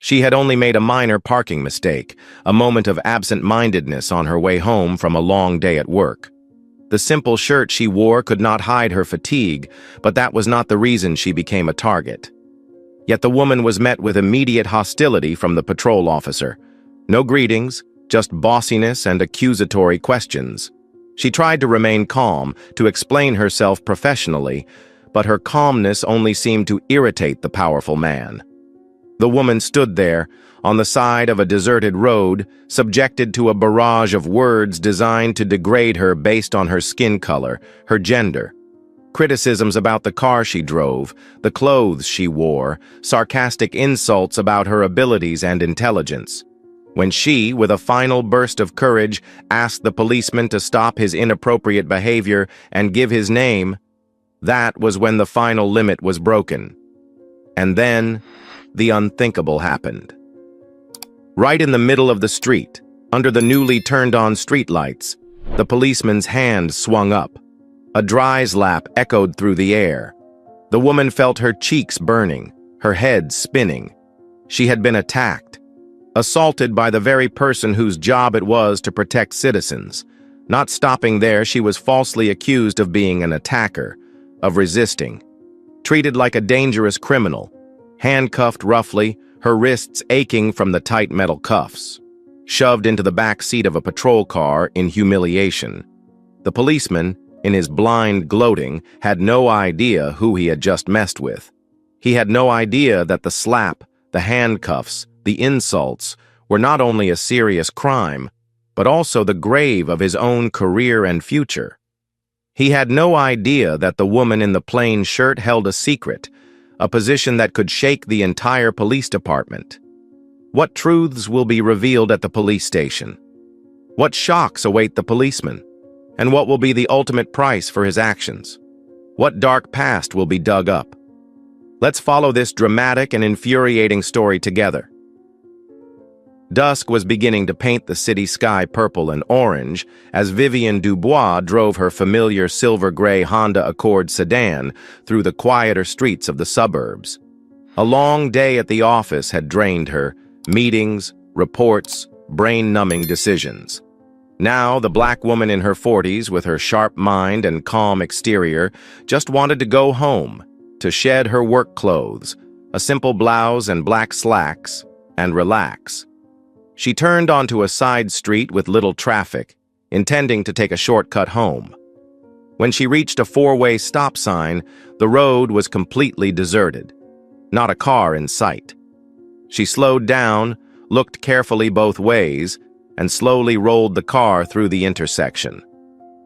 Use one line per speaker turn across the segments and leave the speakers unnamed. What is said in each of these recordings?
She had only made a minor parking mistake, a moment of absent-mindedness on her way home from a long day at work. The simple shirt she wore could not hide her fatigue, but that was not the reason she became a target. Yet the woman was met with immediate hostility from the patrol officer. No greetings, just bossiness and accusatory questions. She tried to remain calm, to explain herself professionally, but her calmness only seemed to irritate the powerful man. The woman stood there, on the side of a deserted road, subjected to a barrage of words designed to degrade her based on her skin color, her gender. Criticisms about the car she drove, the clothes she wore, sarcastic insults about her abilities and intelligence. When she, with a final burst of courage, asked the policeman to stop his inappropriate behavior and give his name, that was when the final limit was broken. And then, the unthinkable happened. Right in the middle of the street, under the newly turned-on streetlights, the policeman's hand swung up. A dry slap echoed through the air. The woman felt her cheeks burning, her head spinning. She had been attacked, assaulted by the very person whose job it was to protect citizens. Not stopping there, she was falsely accused of being an attacker, of resisting. Treated like a dangerous criminal, handcuffed roughly, her wrists aching from the tight metal cuffs. Shoved into the back seat of a patrol car in humiliation. The policeman, in his blind gloating, had no idea who he had just messed with. He had no idea that the slap, the handcuffs, the insults were not only a serious crime, but also the grave of his own career and future. He had no idea that the woman in the plain shirt held a secret, a position that could shake the entire police department. What truths will be revealed at the police station? What shocks await the policeman? And what will be the ultimate price for his actions? What dark past will be dug up? Let's follow this dramatic and infuriating story together. Dusk was beginning to paint the city sky purple and orange as Vivian Dubois drove her familiar silver-gray Honda Accord sedan through the quieter streets of the suburbs. A long day at the office had drained her, meetings, reports, brain-numbing decisions. Now, the black woman in her 40s, with her sharp mind and calm exterior, just wanted to go home, to shed her work clothes, a simple blouse and black slacks, and relax. She turned onto a side street with little traffic, intending to take a shortcut home. When she reached a four-way stop sign, the road was completely deserted. Not a car in sight. She slowed down, looked carefully both ways, and slowly rolled the car through the intersection.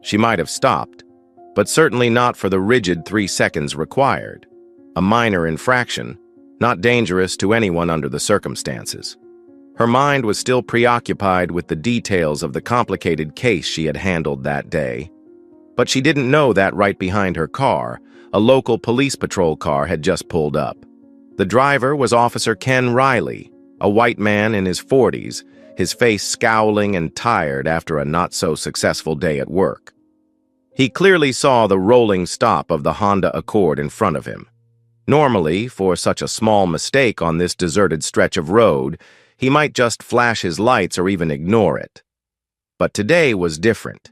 She might have stopped, but certainly not for the rigid 3 seconds required. A minor infraction, not dangerous to anyone under the circumstances. Her mind was still preoccupied with the details of the complicated case she had handled that day. But she didn't know that right behind her car, a local police patrol car had just pulled up. The driver was Officer Ken Riley, a white man in his 40s, his face scowling and tired after a not-so-successful day at work. He clearly saw the rolling stop of the Honda Accord in front of him. Normally, for such a small mistake on this deserted stretch of road, he might just flash his lights or even ignore it. But today was different.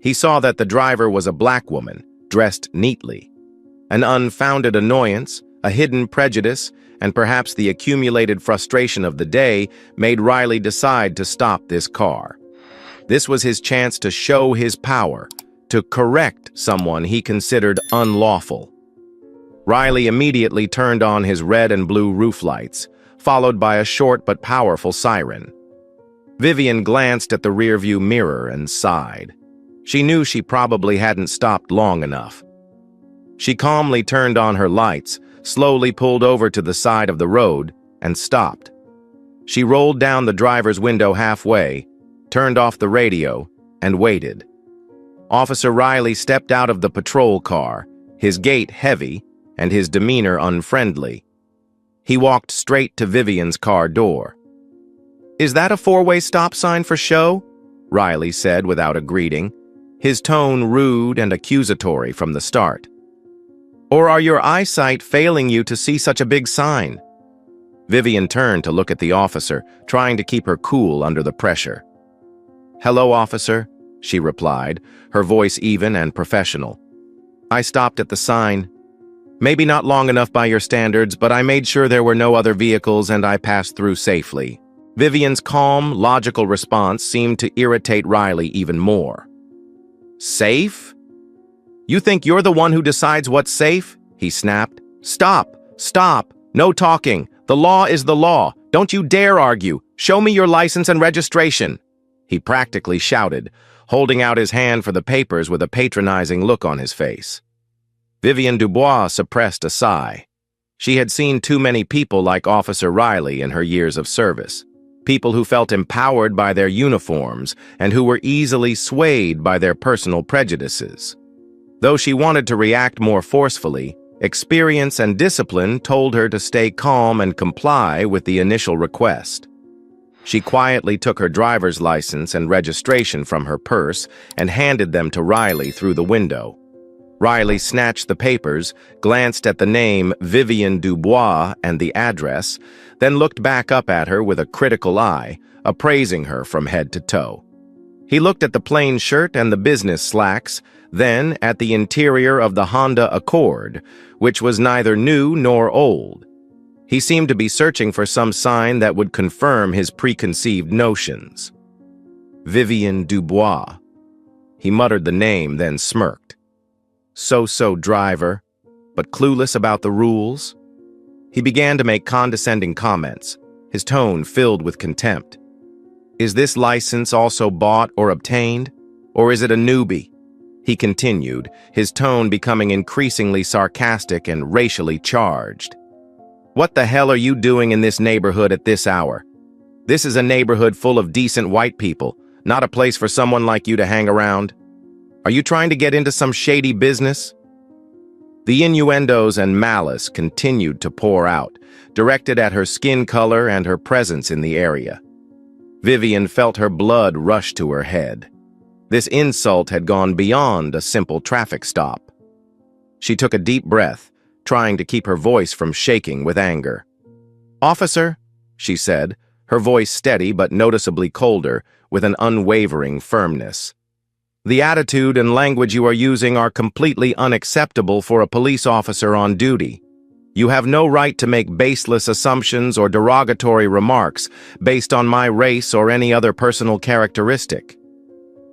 He saw that the driver was a black woman, dressed neatly. An unfounded annoyance, a hidden prejudice, and perhaps the accumulated frustration of the day made Riley decide to stop this car. This was his chance to show his power, to correct someone he considered unlawful. Riley immediately turned on his red and blue roof lights, followed by a short but powerful siren. Vivian glanced at the rearview mirror and sighed. She knew she probably hadn't stopped long enough. She calmly turned on her lights, slowly pulled over to the side of the road, and stopped. She rolled down the driver's window halfway, turned off the radio, and waited. Officer Riley stepped out of the patrol car, his gait heavy and his demeanor unfriendly. He walked straight to Vivian's car door. "Is that a four-way stop sign for show?" Riley said without a greeting, his tone rude and accusatory from the start. "Or are your eyesight failing you to see such a big sign?" Vivian turned to look at the officer, trying to keep her cool under the pressure. "Hello, officer," she replied, her voice even and professional. "I stopped at the sign. Maybe not long enough by your standards, but I made sure there were no other vehicles and I passed through safely." Vivian's calm, logical response seemed to irritate Riley even more. "Safe? You think you're the one who decides what's safe?" he snapped. "Stop! Stop! No talking! The law is the law! Don't you dare argue! Show me your license and registration!" He practically shouted, holding out his hand for the papers with a patronizing look on his face. Vivian Dubois suppressed a sigh. She had seen too many people like Officer Riley in her years of service. People who felt empowered by their uniforms and who were easily swayed by their personal prejudices. Though she wanted to react more forcefully, experience and discipline told her to stay calm and comply with the initial request. She quietly took her driver's license and registration from her purse and handed them to Riley through the window. Riley snatched the papers, glanced at the name Vivian Dubois and the address, then looked back up at her with a critical eye, appraising her from head to toe. He looked at the plain shirt and the business slacks, then at the interior of the Honda Accord, which was neither new nor old. He seemed to be searching for some sign that would confirm his preconceived notions. Vivian Dubois. He muttered the name, then smirked. So-so driver, but clueless about the rules. He began to make condescending comments, his tone filled with contempt. "Is this license also bought or obtained? Or is it a newbie?" He continued, his tone becoming increasingly sarcastic and racially charged. "What the hell are you doing in this neighborhood at this hour? This is a neighborhood full of decent white people, not a place for someone like you to hang around. Are you trying to get into some shady business?" The innuendos and malice continued to pour out, directed at her skin color and her presence in the area. Vivian felt her blood rush to her head. This insult had gone beyond a simple traffic stop. She took a deep breath, trying to keep her voice from shaking with anger. "Officer," she said, her voice steady but noticeably colder, with an unwavering firmness. "The attitude and language you are using are completely unacceptable for a police officer on duty. You have no right to make baseless assumptions or derogatory remarks based on my race or any other personal characteristic."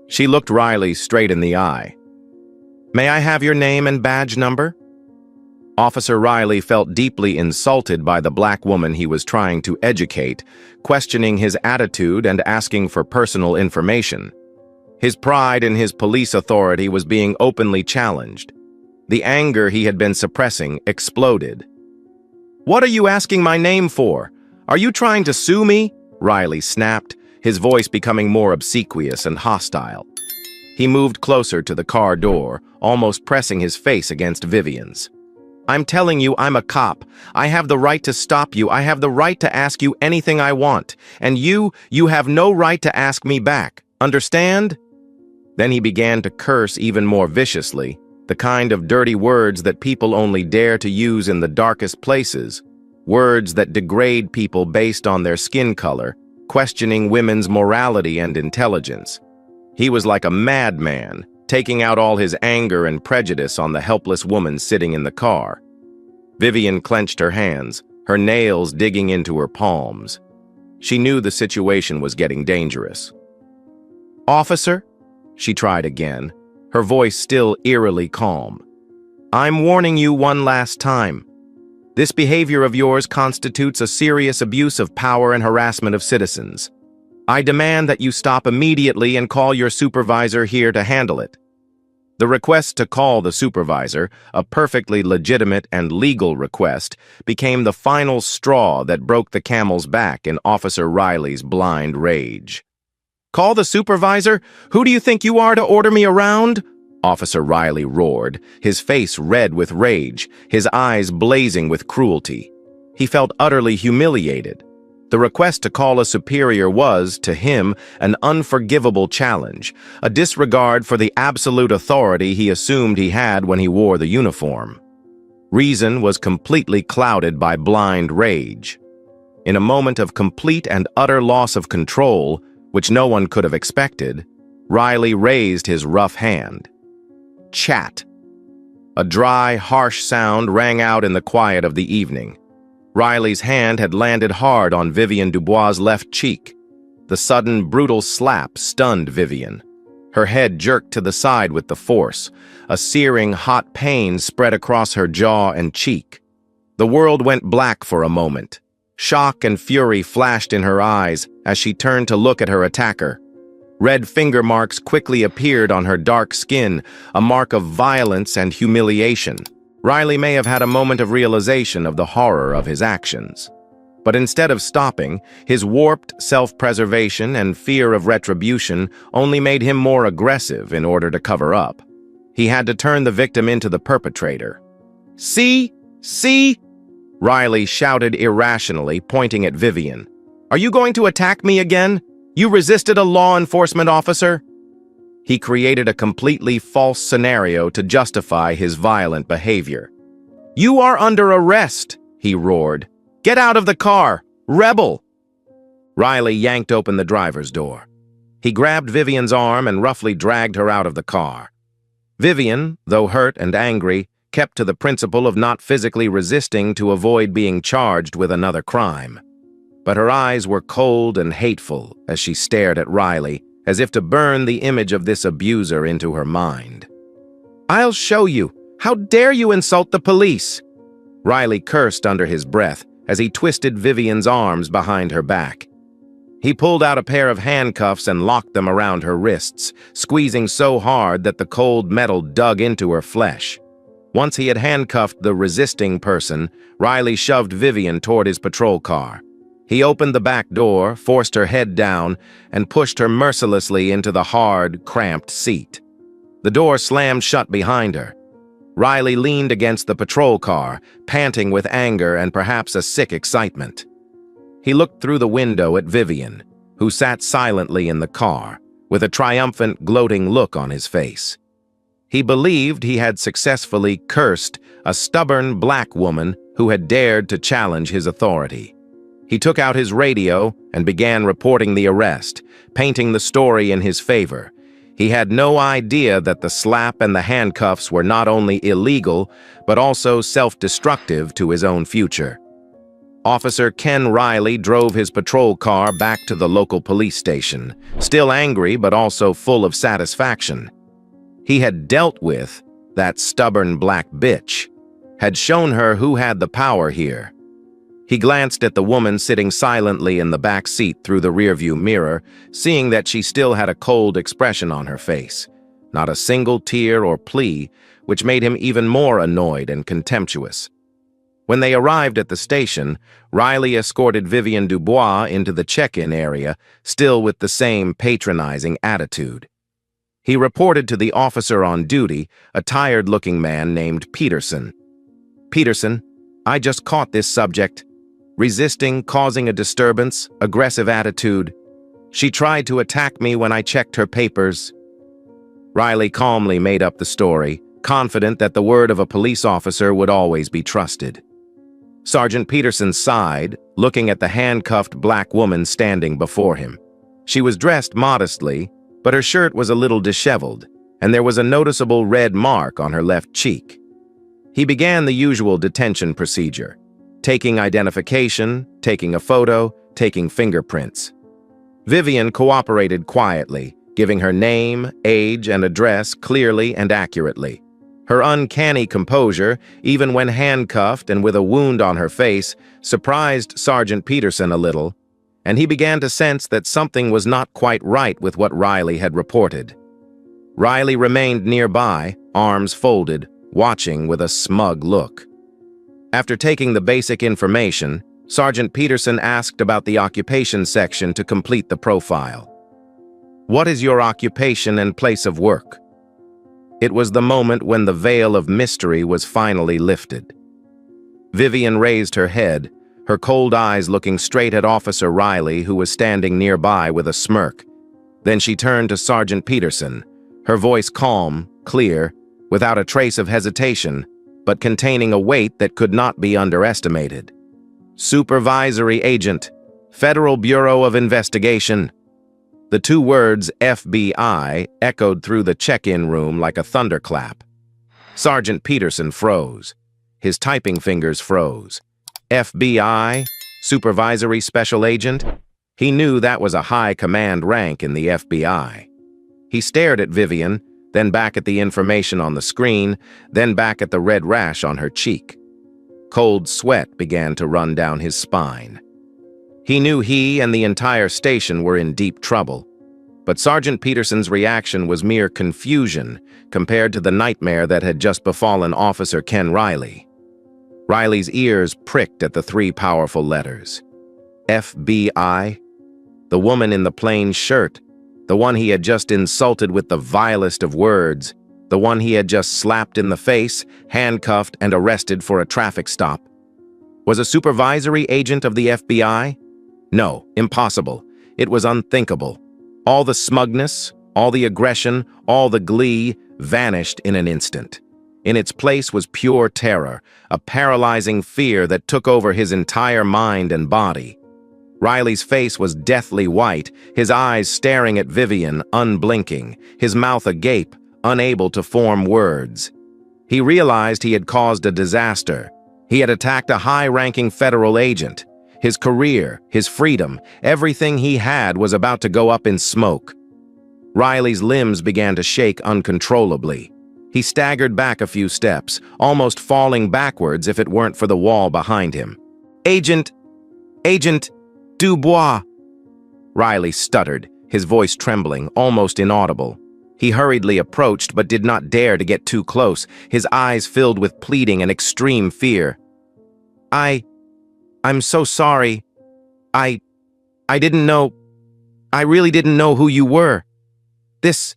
She looked Riley straight in the eye. "May I have your name and badge number?" Officer Riley felt deeply insulted by the black woman he was trying to educate, questioning his attitude and asking for personal information. His pride in his police authority was being openly challenged. The anger he had been suppressing exploded. "What are you asking my name for? Are you trying to sue me?" Riley snapped, his voice becoming more obsequious and hostile. He moved closer to the car door, almost pressing his face against Vivian's. "I'm telling you, I'm a cop. I have the right to stop you. I have the right to ask you anything I want. And you have no right to ask me back. Understand?" Then he began to curse even more viciously, the kind of dirty words that people only dare to use in the darkest places, words that degrade people based on their skin color, questioning women's morality and intelligence. He was like a madman, taking out all his anger and prejudice on the helpless woman sitting in the car. Vivian clenched her hands, her nails digging into her palms. She knew the situation was getting dangerous. "Officer?" She tried again, her voice still eerily calm. "I'm warning you one last time. This behavior of yours constitutes a serious abuse of power and harassment of citizens. I demand that you stop immediately and call your supervisor here to handle it." The request to call the supervisor, a perfectly legitimate and legal request, became the final straw that broke the camel's back in Officer Riley's blind rage. "Call the supervisor? Who do you think you are to order me around?" Officer Riley roared, his face red with rage, his eyes blazing with cruelty. He felt utterly humiliated. The request to call a superior was, to him, an unforgivable challenge, a disregard for the absolute authority he assumed he had when he wore the uniform. Reason was completely clouded by blind rage. In a moment of complete and utter loss of control, which no one could have expected, Riley raised his rough hand. Chat. A dry, harsh sound rang out in the quiet of the evening. Riley's hand had landed hard on Vivian Dubois' left cheek. The sudden, brutal slap stunned Vivian. Her head jerked to the side with the force. A searing, hot pain spread across her jaw and cheek. The world went black for a moment. Shock and fury flashed in her eyes as she turned to look at her attacker. Red finger marks quickly appeared on her dark skin, a mark of violence and humiliation. Riley may have had a moment of realization of the horror of his actions. But instead of stopping, his warped self-preservation and fear of retribution only made him more aggressive in order to cover up. He had to turn the victim into the perpetrator. "See? See?" Riley shouted irrationally, pointing at Vivian. "Are you going to attack me again? You resisted a law enforcement officer?" He created a completely false scenario to justify his violent behavior. "You are under arrest," he roared. "Get out of the car! Rebel!" Riley yanked open the driver's door. He grabbed Vivian's arm and roughly dragged her out of the car. Vivian, though hurt and angry, kept to the principle of not physically resisting to avoid being charged with another crime. But her eyes were cold and hateful as she stared at Riley, as if to burn the image of this abuser into her mind. "I'll show you! How dare you insult the police!" Riley cursed under his breath as he twisted Vivian's arms behind her back. He pulled out a pair of handcuffs and locked them around her wrists, squeezing so hard that the cold metal dug into her flesh. Once he had handcuffed the resisting person, Riley shoved Vivian toward his patrol car. He opened the back door, forced her head down, and pushed her mercilessly into the hard, cramped seat. The door slammed shut behind her. Riley leaned against the patrol car, panting with anger and perhaps a sick excitement. He looked through the window at Vivian, who sat silently in the car, with a triumphant, gloating look on his face. He believed he had successfully cursed a stubborn black woman who had dared to challenge his authority. He took out his radio and began reporting the arrest, painting the story in his favor. He had no idea that the slap and the handcuffs were not only illegal, but also self-destructive to his own future. Officer Ken Riley drove his patrol car back to the local police station, still angry but also full of satisfaction. He had dealt with that stubborn black bitch, had shown her who had the power here. He glanced at the woman sitting silently in the back seat through the rearview mirror, seeing that she still had a cold expression on her face, not a single tear or plea, which made him even more annoyed and contemptuous. When they arrived at the station, Riley escorted Vivian Dubois into the check-in area, still with the same patronizing attitude. He reported to the officer on duty, a tired-looking man named Peterson. "Peterson, I just caught this subject. Resisting, causing a disturbance, aggressive attitude. She tried to attack me when I checked her papers." Riley calmly made up the story, confident that the word of a police officer would always be trusted. Sergeant Peterson sighed, looking at the handcuffed black woman standing before him. She was dressed modestly, but her shirt was a little disheveled, and there was a noticeable red mark on her left cheek. He began the usual detention procedure, taking identification, taking a photo, taking fingerprints. Vivian cooperated quietly, giving her name, age, and address clearly and accurately. Her uncanny composure, even when handcuffed and with a wound on her face, surprised Sergeant Peterson a little, and he began to sense that something was not quite right with what Riley had reported. Riley remained nearby, arms folded, watching with a smug look. After taking the basic information, Sergeant Peterson asked about the occupation section to complete the profile. "What is your occupation and place of work?" It was the moment when the veil of mystery was finally lifted. Vivian raised her head, her cold eyes looking straight at Officer Riley, who was standing nearby with a smirk. Then she turned to Sergeant Peterson, her voice calm, clear, without a trace of hesitation, but containing a weight that could not be underestimated. Supervisory agent, Federal Bureau of Investigation. The two words FBI echoed through the check-in room like a thunderclap. Sergeant Peterson froze. His typing fingers froze. FBI? Supervisory Special Agent? He knew that was a high command rank in the FBI. He stared at Vivian, then back at the information on the screen, then back at the red rash on her cheek. Cold sweat began to run down his spine. He knew he and the entire station were in deep trouble, but Sergeant Peterson's reaction was mere confusion compared to the nightmare that had just befallen Officer Ken Riley. Riley's ears pricked at the three powerful letters. FBI? The woman in the plain shirt, the one he had just insulted with the vilest of words, the one he had just slapped in the face, handcuffed, and arrested for a traffic stop. Was a supervisory agent of the FBI? No, impossible. It was unthinkable. All the smugness, all the aggression, all the glee vanished in an instant. In its place was pure terror, a paralyzing fear that took over his entire mind and body. Riley's face was deathly white, his eyes staring at Vivian, unblinking, his mouth agape, unable to form words. He realized he had caused a disaster. He had attacked a high-ranking federal agent. His career, his freedom, everything he had was about to go up in smoke. Riley's limbs began to shake uncontrollably. He staggered back a few steps, almost falling backwards if it weren't for the wall behind him. Agent Dubois! Riley stuttered, his voice trembling, almost inaudible. He hurriedly approached but did not dare to get too close, his eyes filled with pleading and extreme fear. I'm so sorry. I didn't know. I really didn't know who you were. This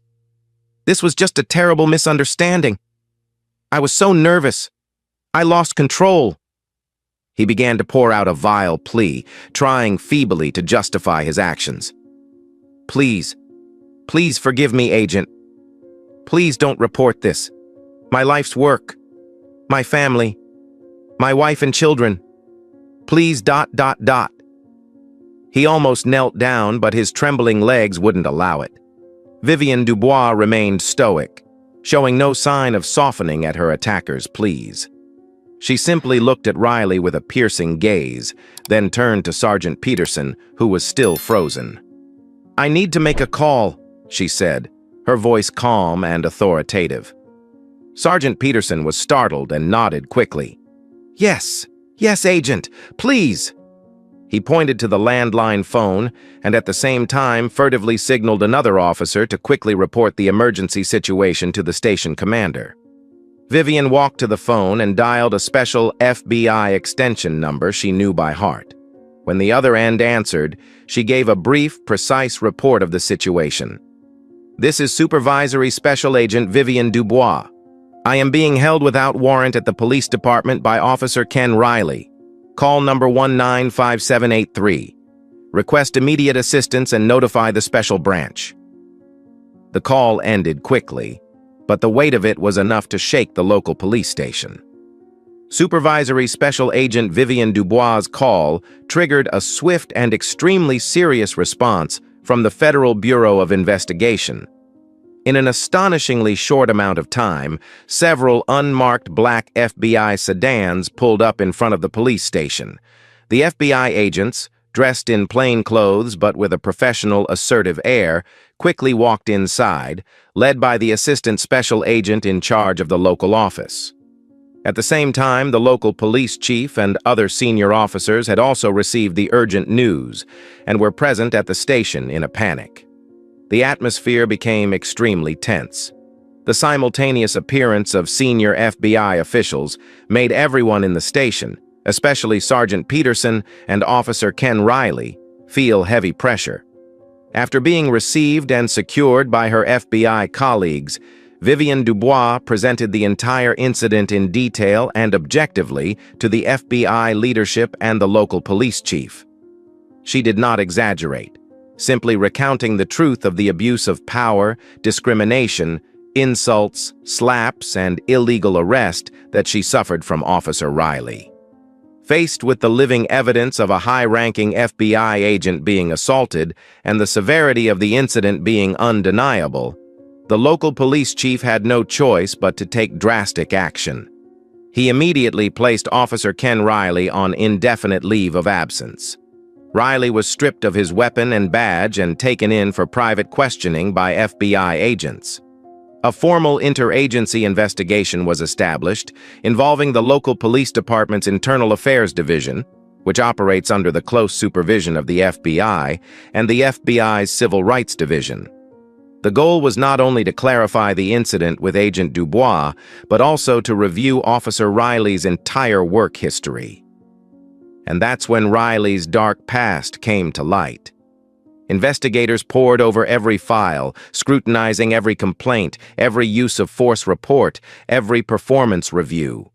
was just a terrible misunderstanding. I was so nervous. I lost control. He began to pour out a vile plea, trying feebly to justify his actions. Please forgive me, Agent. Please don't report this. My life's work. My family. My wife and children. Please ... He almost knelt down, but his trembling legs wouldn't allow it. Vivian Dubois remained stoic, showing no sign of softening at her attacker's pleas. She simply looked at Riley with a piercing gaze, then turned to Sergeant Peterson, who was still frozen. I need to make a call, she said, her voice calm and authoritative. Sergeant Peterson was startled and nodded quickly. Yes, Agent, please. He pointed to the landline phone and at the same time furtively signaled another officer to quickly report the emergency situation to the station commander. Vivian walked to the phone and dialed a special FBI extension number she knew by heart. When the other end answered, she gave a brief, precise report of the situation. This is Supervisory Special Agent Vivian Dubois. I am being held without warrant at the police department by Officer Ken Riley. Call number 195783. Request immediate assistance and notify the special branch. The call ended quickly, but the weight of it was enough to shake the local police station. Supervisory Special Agent Vivian Dubois' call triggered a swift and extremely serious response from the Federal Bureau of Investigation. In an astonishingly short amount of time, several unmarked black FBI sedans pulled up in front of the police station. The FBI agents, dressed in plain clothes but with a professional, assertive air, quickly walked inside, led by the assistant special agent in charge of the local office. At the same time, the local police chief and other senior officers had also received the urgent news and were present at the station in a panic. The atmosphere became extremely tense. The simultaneous appearance of senior FBI officials made everyone in the station, especially Sergeant Peterson and Officer Ken Riley, feel heavy pressure. After being received and secured by her FBI colleagues, Vivian Dubois presented the entire incident in detail and objectively to the FBI leadership and the local police chief. She did not exaggerate, simply recounting the truth of the abuse of power, discrimination, insults, slaps, and illegal arrest that she suffered from Officer Riley. Faced with the living evidence of a high-ranking FBI agent being assaulted and the severity of the incident being undeniable, the local police chief had no choice but to take drastic action. He immediately placed Officer Ken Riley on indefinite leave of absence. Riley was stripped of his weapon and badge and taken in for private questioning by FBI agents. A formal interagency investigation was established involving the local police department's Internal Affairs Division, which operates under the close supervision of the FBI, and the FBI's Civil Rights Division. The goal was not only to clarify the incident with Agent Dubois, but also to review Officer Riley's entire work history. And that's when Riley's dark past came to light. Investigators pored over every file, scrutinizing every complaint, every use of force report, every performance review.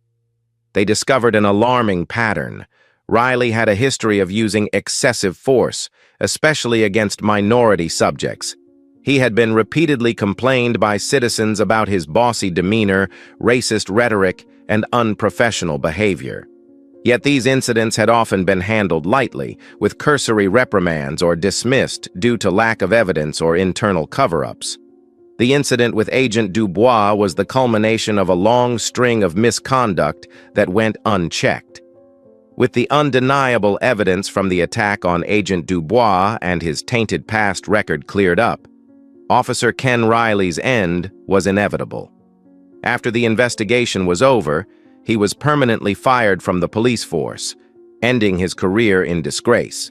They discovered an alarming pattern. Riley had a history of using excessive force, especially against minority subjects. He had been repeatedly complained by citizens about his bossy demeanor, racist rhetoric, and unprofessional behavior. Yet these incidents had often been handled lightly, with cursory reprimands or dismissed due to lack of evidence or internal cover-ups. The incident with Agent Dubois was the culmination of a long string of misconduct that went unchecked. With the undeniable evidence from the attack on Agent Dubois and his tainted past record cleared up, Officer Ken Riley's end was inevitable. After the investigation was over, he was permanently fired from the police force, ending his career in disgrace.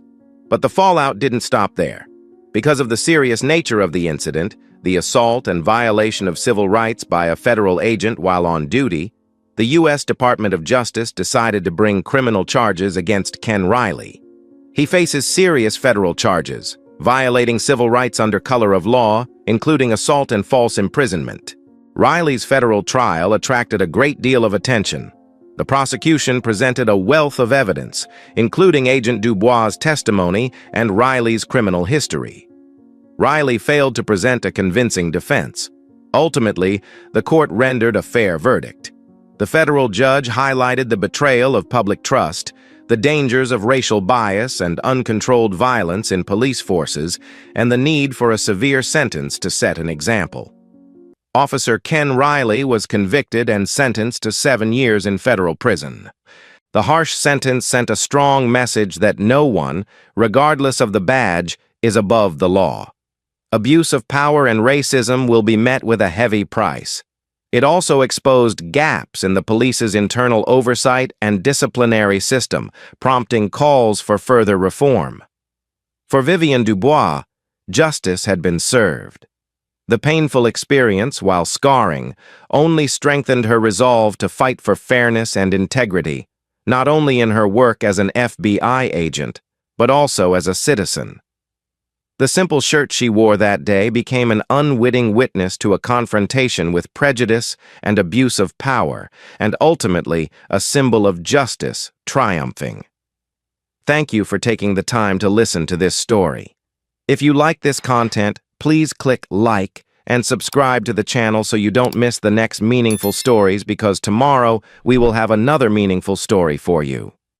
But the fallout didn't stop there. Because of the serious nature of the incident, the assault and violation of civil rights by a federal agent while on duty, the U.S. Department of Justice decided to bring criminal charges against Ken Riley. He faces serious federal charges, violating civil rights under color of law, including assault and false imprisonment. Riley's federal trial attracted a great deal of attention. The prosecution presented a wealth of evidence, including Agent Dubois' testimony and Riley's criminal history. Riley failed to present a convincing defense. Ultimately, the court rendered a fair verdict. The federal judge highlighted the betrayal of public trust, the dangers of racial bias and uncontrolled violence in police forces, and the need for a severe sentence to set an example. Officer Ken Riley was convicted and sentenced to 7 years in federal prison. The harsh sentence sent a strong message that no one, regardless of the badge, is above the law. Abuse of power and racism will be met with a heavy price. It also exposed gaps in the police's internal oversight and disciplinary system, prompting calls for further reform. For Vivian Dubois, justice had been served. The painful experience, while scarring, only strengthened her resolve to fight for fairness and integrity, not only in her work as an FBI agent, but also as a citizen. The simple shirt she wore that day became an unwitting witness to a confrontation with prejudice and abuse of power, and ultimately a symbol of justice triumphing. Thank you for taking the time to listen to this story. If you like this content, please click like and subscribe to the channel so you don't miss the next meaningful stories, because tomorrow we will have another meaningful story for you.